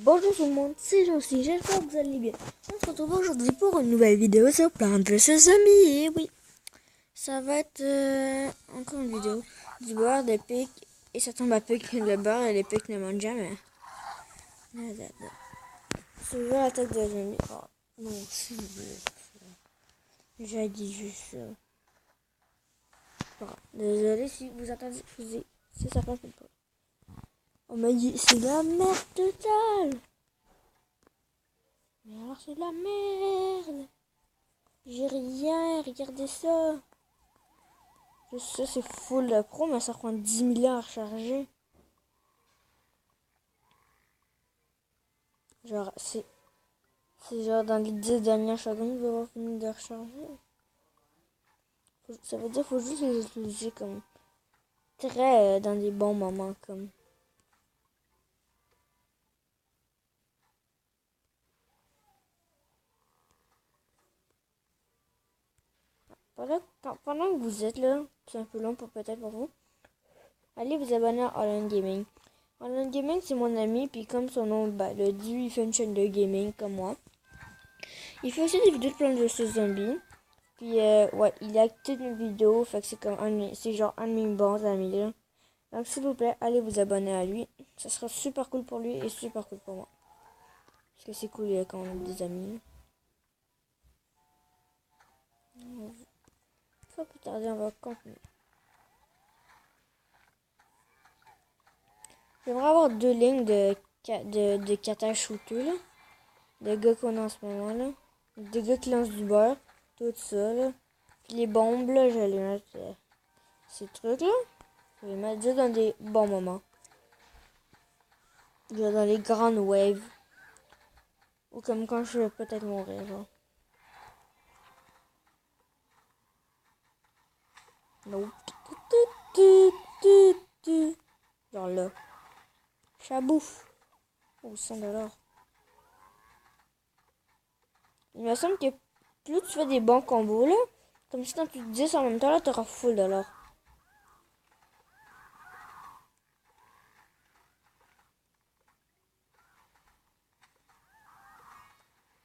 Bonjour tout le monde, c'est Jean-Cy, j'espère que vous allez bien. On se retrouve aujourd'hui pour une nouvelle vidéo sur Plants vs Zombies. Et oui, ça va être encore une vidéo du beurre, des pics. Et ça tombe à pic, le beurre et les pics ne montent jamais. C'est la tête de zombies. Oh, non, c'est j'ai dit juste ça. Bon, désolé si vous entendez, je vous dis, si ça passe pas. On m'a dit, c'est la merde totale. Mais alors c'est de la merde. J'ai rien, regardez ça. Je sais c'est full de pro, mais ça prend 10 000 ans à recharger. Genre c'est genre dans les 10 dernières secondes, vous avoir fini de recharger. Ça veut dire qu'il faut juste les utiliser comme très dans des bons moments comme. Pendant que vous êtes là, c'est un peu long peut-être pour vous. Allez vous abonner à All Gaming. All Gaming c'est mon ami, puis comme son nom le dit, il fait une chaîne de gaming comme moi. Il fait aussi des vidéos de Plants vs Zombies. Puis ouais, il a toutes mes vidéos, fait que c'est comme c'est genre un de mes bons amis là. Donc s'il vous plaît, allez vous abonner à lui. Ça sera super cool pour lui et super cool pour moi. Parce que c'est cool quand on a des amis. Sans plus tarder, on va continuer. J'aimerais avoir 2 lignes de kata shooter là. De gars qu'on a en ce moment là. Des gars qui lancent du beurre. Tout ça là. Puis les bombes là, je vais les mettre ces trucs là. Je vais les mettre juste dans des bons moments. Genre dans les grandes waves. Ou comme quand je vais peut-être mourir, genre. Nope. Genre là. Chabouf. Oh, 100 $. Il me semble que plus tu fais des bons combos, là, comme si t'en plus de 10 en même temps, là, t'auras full $.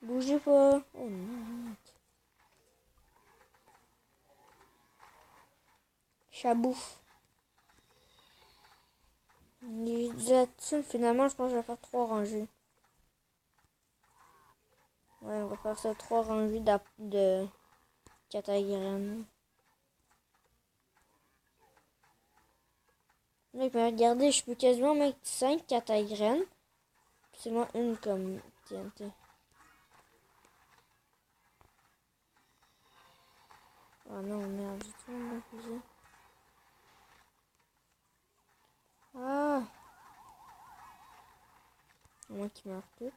Bougez pas. Oh non. Chabouf. Finalement, je pense que je vais faire 3 rangées. Ouais, on va faire ça 3 rangées de catagraines. Mec, mais regardez, je peux quasiment mettre 5 catagraines. C'est moi une comme TNT. Oh non, merde, j'ai tout mon fusil. Ah! Moi qui meurt tout.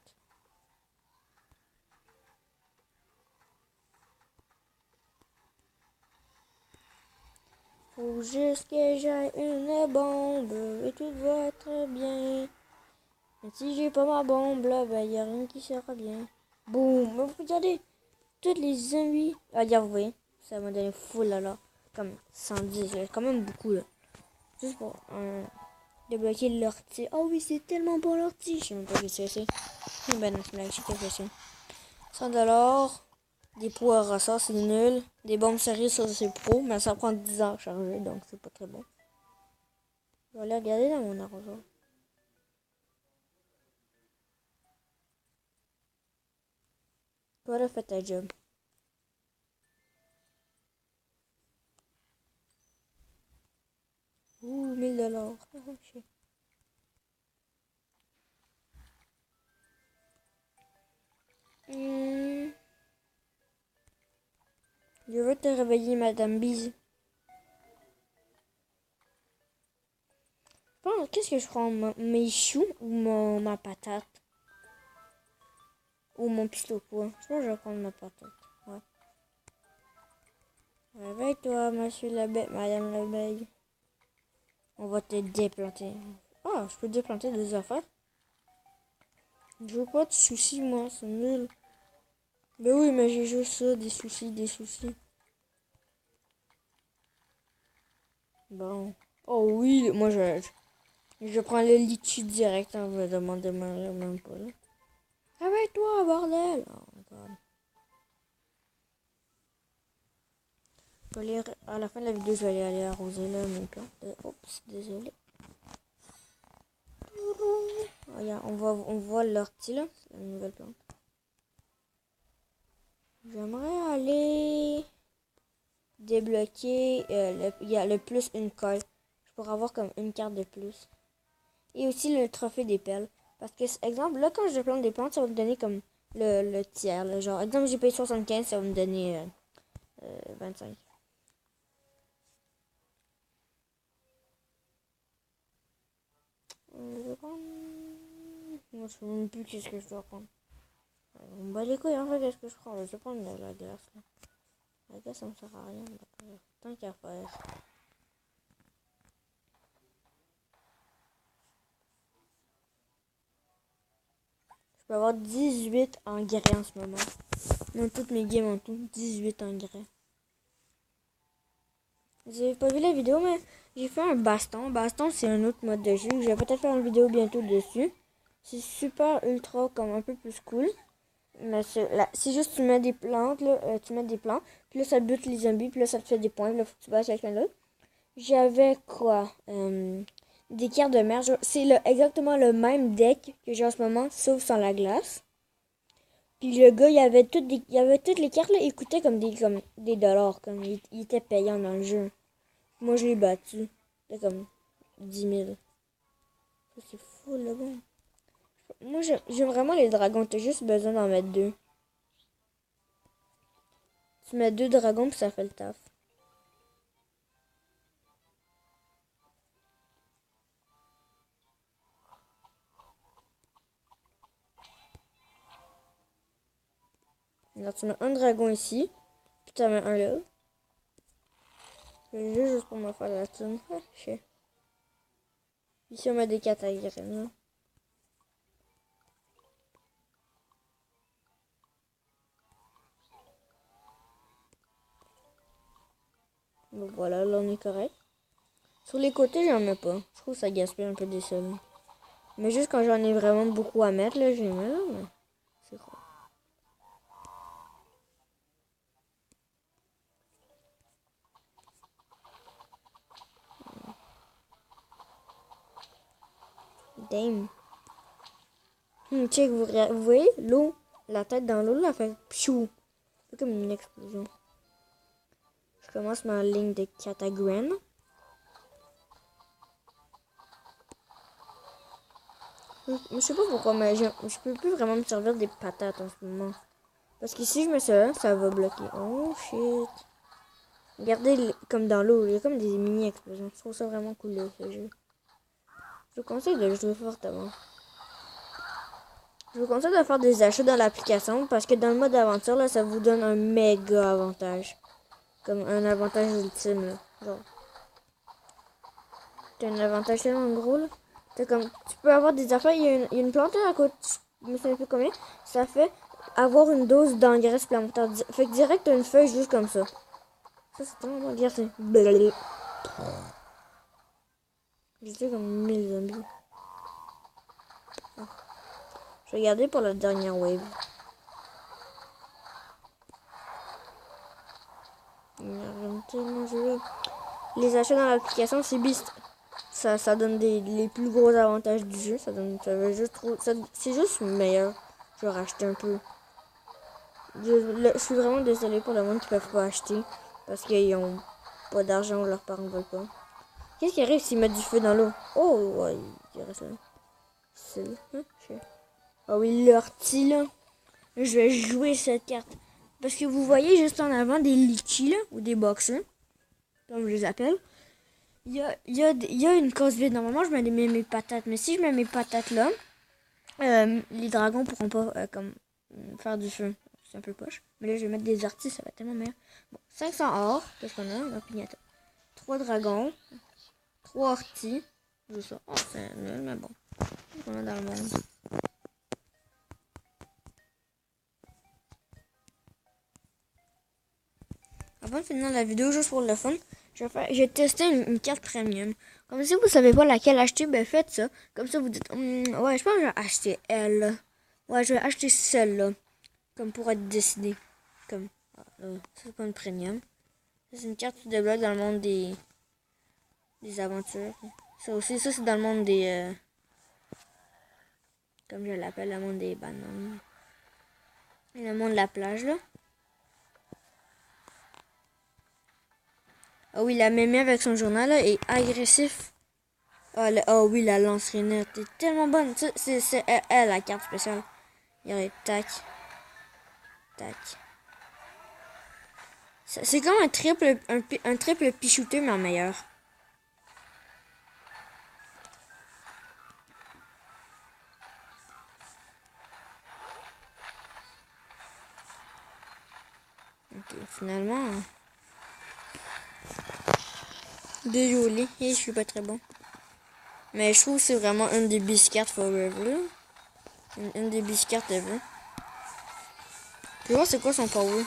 Faut juste que j'aille une bombe et tout va être bien. Mais si j'ai pas ma bombe là, ben y a rien qui sera bien. Boum! Mais regardez, toutes les zombies. Ah, vous voyez, ça m'a donné full là. Comme 110, là. Quand même beaucoup là. Juste pour débloquer l'ortie. Oh oui, c'est tellement bon l'ortie. Je sais même pas ce que c'est. Ben non, c'est quelque chose. 100 $. Des poires à ça, c'est nul. Des bombes sérieuses, ça c'est pro. Mais ça prend 10 ans à charger, donc c'est pas très bon. Je vais aller regarder dans mon arrosoir. Voilà, fais ta job. Ouh, 1000 $. Je veux te réveiller, Madame Bise. Bon, qu'est-ce que je prends? Mes choux ou ma patate? Ou mon pistolet au poing? Je pense que je vais prendre ma patate. Ouais. Réveille-toi, monsieur l'abeille, Madame l'abeille. On va te déplanter. Ah, je peux déplanter des affaires? Je veux pas de soucis, moi, c'est nul. Ben oui, mais j'ai juste ça, des soucis, des soucis. Bon. Oh oui, moi Je prends le litchi direct, on va demander même pas, là. Réveille-toi, bordel! Oh my god. Je vais aller, à la fin de la vidéo, je vais aller arroser là mes plantes. Oups, désolé. Regarde, on voit l'ortie là, c'est la nouvelle plante. J'aimerais aller débloquer, il y a le plus une colle. Je pourrais avoir comme une carte de plus. Et aussi le trophée des perles. Parce que, exemple, là, quand je plante des plantes, ça va me donner comme le tiers. Là, genre, exemple, j'ai payé 75, ça va me donner 25. Je vais prendre... Moi, je sais même plus qu'est-ce que je dois prendre. On me bat les couilles, en fait, qu'est-ce que je prends? Je vais prendre la glace, là. La glace, ça me sert à rien. Tant qu'à faire. Je peux avoir 18 engrais en ce moment. Dans toutes mes games en tout, 18 engrais. Vous avez pas vu la vidéo, mais j'ai fait un baston. Baston, c'est un autre mode de jeu. Je vais peut-être faire une vidéo bientôt dessus. C'est super ultra, comme un peu plus cool. Mais c'est juste tu mets des plantes, là, tu mets des plantes. Puis là, ça bute les zombies. Puis là, ça te fait des points. Puis là, faut que tu bats quelqu'un d'autre. J'avais quoi? Des cartes de mer. C'est exactement le même deck que j'ai en ce moment, sauf sans la glace. Puis le gars, il y avait toutes les cartes là, il coûtait comme des dollars, comme il était payant dans le jeu. Moi, je l'ai battu. C'était comme 10 000. Ça, c'est fou, là, bon. Moi, j'aime vraiment les dragons. T'as juste besoin d'en mettre 2. Tu mets 2 dragons, puis ça fait le taf. Alors, tu mets un dragon ici, puis tu en mets un là. Juste pour me faire la thune. Ah, chier. Ici, on met des catagrines, là. Donc voilà, là, on est correct. Sur les côtés, j'en mets pas. Je trouve que ça gaspille un peu des sols. Mais juste quand j'en ai vraiment beaucoup à mettre, là, je les mets là, mais c'est trop. Damn. Check, vous voyez l'eau, la tête dans l'eau, là, fait pfiou. C'est comme une explosion. Je commence ma ligne de catagraines. Je sais pas pourquoi, mais je peux plus vraiment me servir des patates en ce moment. Parce que si je mets ça, ça va bloquer. Oh shit. Regardez, comme dans l'eau, il y a comme des mini-explosions. Je trouve ça vraiment cool, là, ce jeu. Je vous conseille de jouer fortement. Je vous conseille de faire des achats dans l'application parce que dans le mode aventure, là, ça vous donne un méga avantage. Comme un avantage ultime, là. Genre. T'as un avantage tellement gros, là. Comme, tu peux avoir des affaires, il y a une plante à côté, je me souviens plus combien. Ça fait avoir une dose d'engrais supplémentaire. Fait que direct, t'as une feuille juste comme ça. Ça, c'est tellement bon. Regarde, c'est blablabla. J'étais comme 1000 zombies. Je vais garder pour la dernière wave. Les achats dans l'application, c'est Beast. Ça donne les plus gros avantages du jeu. C'est juste meilleur. Je vais racheter un peu. Je suis vraiment désolée pour le monde qui ne peuvent pas acheter. Parce qu'ils ont pas d'argent ou leurs parents ne veulent pas. Qu'est-ce qui arrive s'ils mettent du feu dans l'eau? Oh, ouais, il reste là. C'est là. Ah oui, l'ortie là. Je vais jouer cette carte. Parce que vous voyez juste en avant des litchis là, ou des boxers, comme je les appelle. Il y a une case vide. Normalement, je mets mes patates. Mais si je mets mes patates là, les dragons pourront pas comme faire du feu. C'est un peu poche. Mais là, je vais mettre des orties, ça va être tellement meilleur. Bon, 500 or. Qu'est-ce qu'on a? Un pignata. 3 dragons. 3 orties. Juste ça. Oh, c'est nul, mais bon. On est dans le monde. Avant de finir la vidéo, juste pour le fun, je J'ai testé une carte premium. Comme si vous savez pas laquelle acheter, ben faites ça. Comme ça vous dites, ouais, je pense que je vais acheter elle. Ouais, je vais acheter celle-là. Comme pour être décidé. Comme, c'est pas une premium. C'est une carte qui débloque dans le monde des aventures. Ça aussi, ça c'est dans le monde des... comme je l'appelle, le monde des bananes. Et le monde de la plage, là. Ah oui, la mémé avec son journal, là, est agressif. Ah oui, la lance-rainette est tellement bonne. C'est elle, la carte spéciale. Il y aurait tac. Tac. C'est comme un triple pichouté, mais en meilleur. Ok, finalement... Désolé, je suis pas très bon. Mais je trouve que c'est vraiment une des biscartes forever. Une des biscartes ever. Tu vois, c'est quoi son power?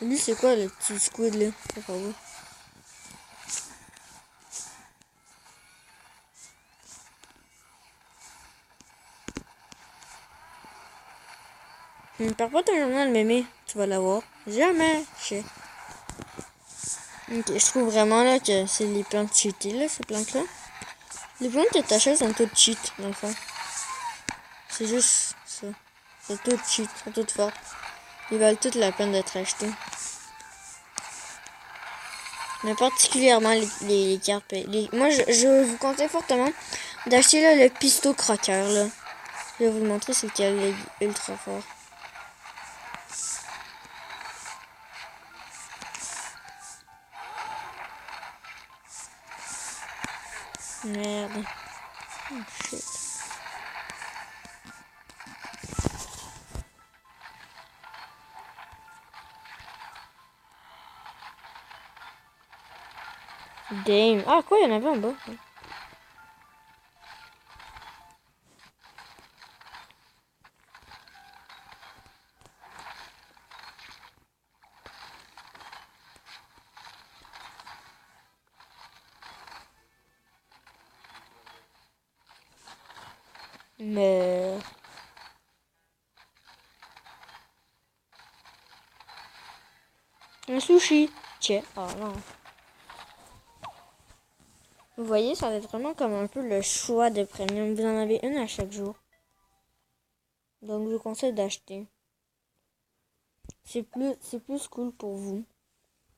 Lui, c'est quoi le petit squid là? Son power? Perds pas ton journal, mémé. Tu vas l'avoir. Jamais. Ok, je trouve vraiment là que c'est les plantes cheatées là, ces plantes-là. Les plantes que t'achètes sont toutes cheat, dans le fond. C'est juste ça. C'est toutes cheat, sont toutes fortes. Ils valent toute la peine d'être achetés. Mais particulièrement les cartes. Moi, je vous conseille fortement d'acheter là le pisto croqueur là. Je vais vous le montrer, c'est qu'elle est ultra fort. Merde. Oh shit. Damn. Ah quoi, il y en avait en bas. Mais... un sushi. Tiens. Oh non. Vous voyez, ça va être vraiment comme un peu le choix de premium. Vous en avez une à chaque jour. Donc, je vous conseille d'acheter. C'est plus cool pour vous.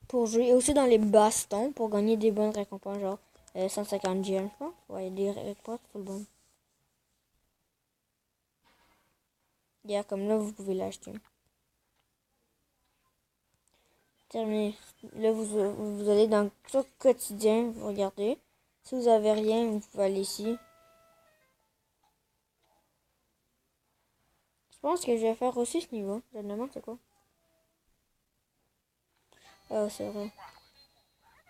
Pour jouer. Et aussi dans les bastons, pour gagner des bonnes récompenses, genre 150 gemmes, je pense. Ouais, des récompenses full bonnes. Yeah, comme là, vous pouvez l'acheter. Terminé. Là, vous allez dans le quotidien, vous regardez. Si vous avez rien, vous pouvez aller ici. Je pense que je vais faire aussi ce niveau. Je me demande c'est quoi. Ah, c'est vrai.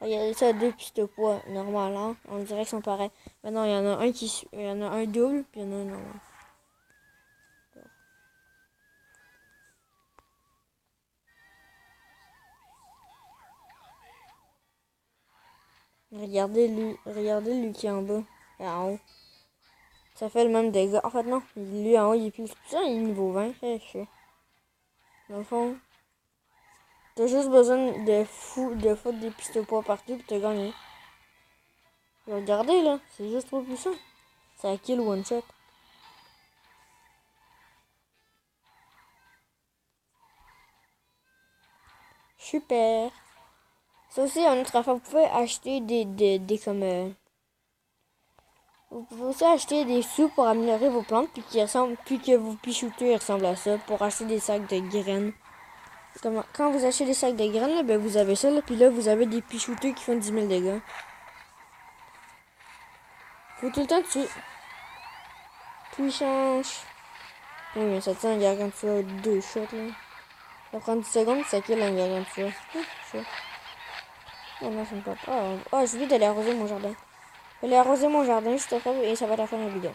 Regardez ça, deux pistes de poids normal, hein. On dirait qu'ils sont pareils. Maintenant, il y en a un il y en a un double, puis il y en a un normal. Regardez lui qui est en bas et en haut. Ça fait le même dégât. En fait, non. Lui en haut, il est plus. Ça, il est niveau 20. Dans le fond, t'as juste besoin de foutre des pistes de poids partout pour te gagner. Regardez là, c'est juste trop puissant. C'est un kill one shot. Super. Ça aussi, en autre affaire, vous pouvez acheter des comme. Vous pouvez aussi acheter des sous pour améliorer vos plantes, puis que vos pichouteux ressemblent à ça, pour acheter des sacs de graines. Quand vous achetez des sacs de graines, là, ben vous avez ça, là, puis là, vous avez des pichouteux qui font 10 000 dégâts. Faut tout le temps tuer. Puissance. Oui, mais ça tient en gargantua 2 shots, là. Ça prend 10 secondes, ça kill en gargantua. Oh non, ça me pas. Oh, j'ai oublié d'aller arroser mon jardin. Je vais aller arroser mon jardin juste après et ça va être la fin de la vidéo.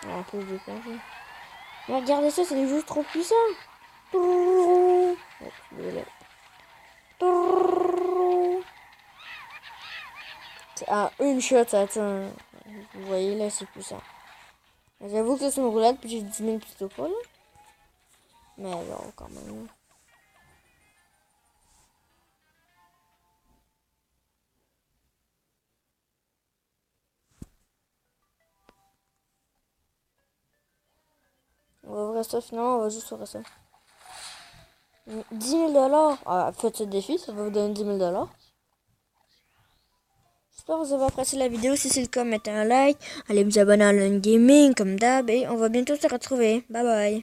Ah, un peu de dépense. Regardez ça, c'est juste trop puissant. Oh, désolé. À une shot, ça atteint. Vous voyez là, c'est puissant. J'avoue que c'est une roulade, puis j'ai 10 000 plutôt pas là. Mais alors, quand même. On va ouvrir ça, finalement, on va juste ouvrir ça. 10 000 $. Ah, faites ce défi, ça va vous donner 10 000 $. J'espère que vous avez apprécié la vidéo. Si c'est le cas, mettez un like. Allez vous abonner à Lone Gaming, comme d'hab. Et on va bientôt se retrouver. Bye bye.